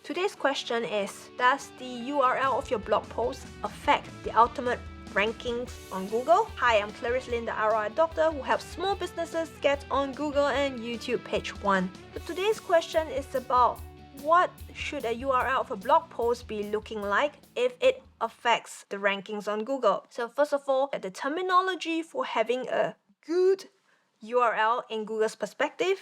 Today's question is, does the URL of your blog post affect the ultimate rankings on Google? Hi, I'm Clarice Lin, the ROI doctor who helps small businesses get on Google and YouTube page 1. So today's question is about what should a URL of a blog post be looking like if it affects the rankings on Google. So first of all, the terminology for having a good URL in Google's perspective,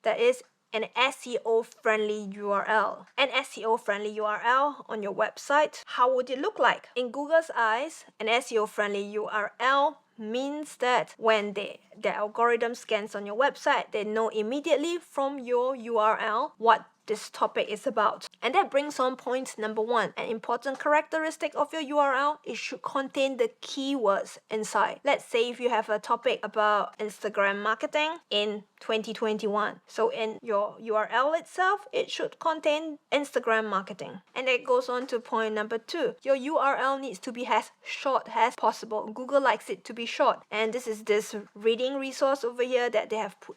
that is an SEO-friendly URL. An SEO-friendly URL on your website, how would it look like? In Google's eyes, an SEO-friendly URL means that when the algorithm scans on your website, they know immediately from your URL what this topic is about. And that brings on point number 1. An important characteristic of your URL, it should contain the keywords inside. Let's say if you have a topic about Instagram marketing in 2021. So in your URL itself, it should contain Instagram marketing. And that goes on to point number 2. Your URL needs to be as short as possible. Google likes it to be short. And this is this reading resource over here that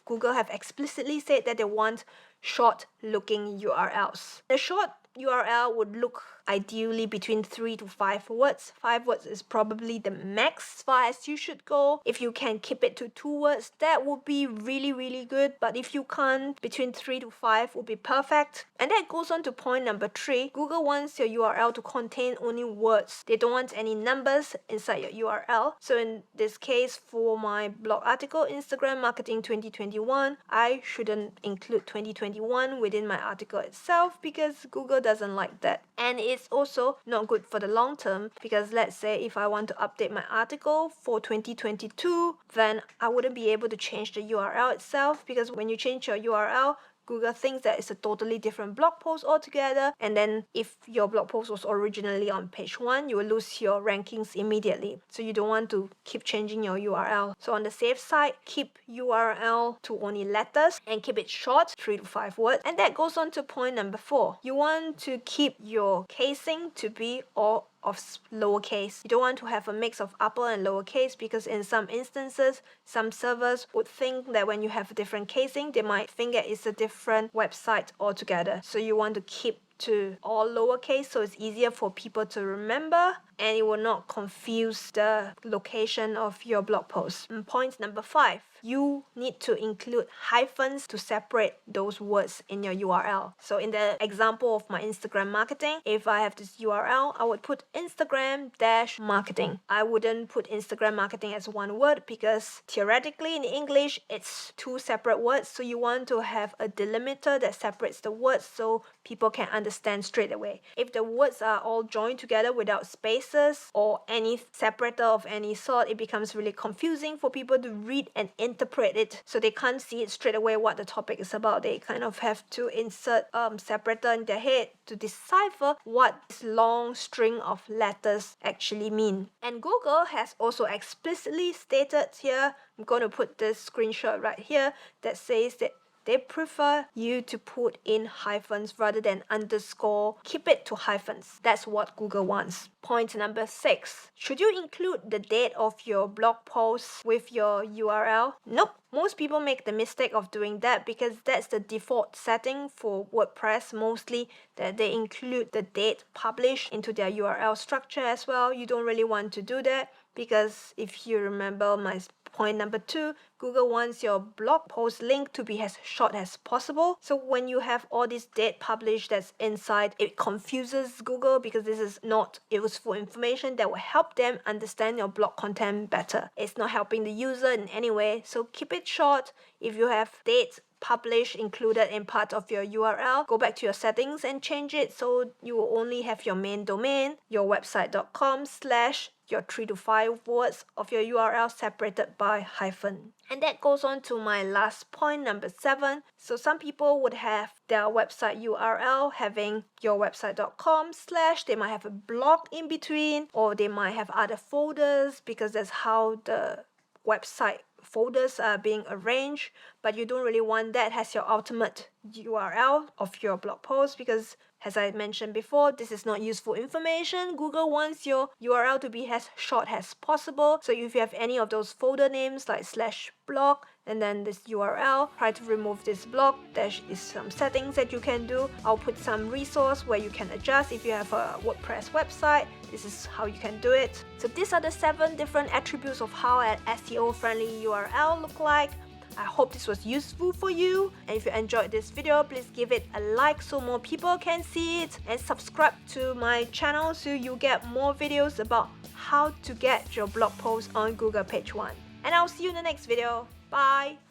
Google have explicitly said that they want short looking URLs. The short URL would look ideally between 3 to 5 words. 5 words is probably the max as far as you should go. If you can keep it to 2 words, that would be really good. But if you can't, between 3 to 5 would be perfect. And that goes on to point number 3. Google wants your URL to contain only words. They don't want any numbers inside your URL. So in this case, for my blog article, Instagram Marketing 2021, I shouldn't include 2021 within my article itself because Google doesn't like that. And it's also not good for the long term because let's say if I want to update my article for 2022, then I wouldn't be able to change the URL itself because when you change your URL, Google thinks that it's a totally different blog post altogether, and then if your blog post was originally on page 1, you will lose your rankings immediately. So you don't want to keep changing your URL. So on the safe side, keep URL to only letters and keep it short, 3 to 5 words. And that goes on to point number 4. You want to keep your casing to be all of lowercase. You don't want to have a mix of upper and lowercase because in some instances, some servers would think that when you have a different casing, they might think that it's a different website altogether. So you want to keep to all lowercase so it's easier for people to remember and it will not confuse the location of your blog post. And point number 5, you need to include hyphens to separate those words in your URL. So in the example of my Instagram marketing, if I have this URL, I would put Instagram-marketing. I wouldn't put Instagram marketing as one word because theoretically in English, it's 2 separate words. So you want to have a delimiter that separates the words so people can understand straight away. If the words are all joined together without spaces or any separator of any sort, it becomes really confusing for people to read and interpret it. So they can't see it straight away what the topic is about. They kind of have to insert separator in their head to decipher what this long string of letters actually mean. And Google has also explicitly stated here, I'm going to put this screenshot right here, that says that they prefer you to put in hyphens rather than underscore. Keep it to hyphens. That's what Google wants. Point number 6. Should you include the date of your blog post with your URL? Nope. Most people make the mistake of doing that because that's the default setting for WordPress mostly, that they include the date published into their URL structure as well. You don't really want to do that because if you remember my point number 2, Google wants your blog post link to be as short as possible. So when you have all this date published that's inside, it confuses Google because this is not useful information that will help them understand your blog content better. It's not helping the user in any way, so keep it short. If you have dates published included in part of your URL, go back to your settings and change it so you will only have your main domain, your website.com / your 3 to 5 words of your URL separated by hyphen. And that goes on to my last point, number 7. So some people would have their website URL having your website.com / they might have a blog in between, or they might have other folders because that's how the website folders are being arranged, but you don't really want that as your ultimate URL of your blog post because, as I mentioned before, this is not useful information. Google wants your URL to be as short as possible. So if you have any of those folder names like /blog, and then this URL. Try to remove this block. There is some settings that you can do. I'll put some resource where you can adjust if you have a WordPress website. This is how you can do it. So these are the 7 different attributes of how an SEO friendly URL look like. I hope this was useful for you, and if you enjoyed this video, please give it a like so more people can see it, and subscribe to my channel so you get more videos about how to get your blog post on Google page 1. And I'll see you in the next video. Bye!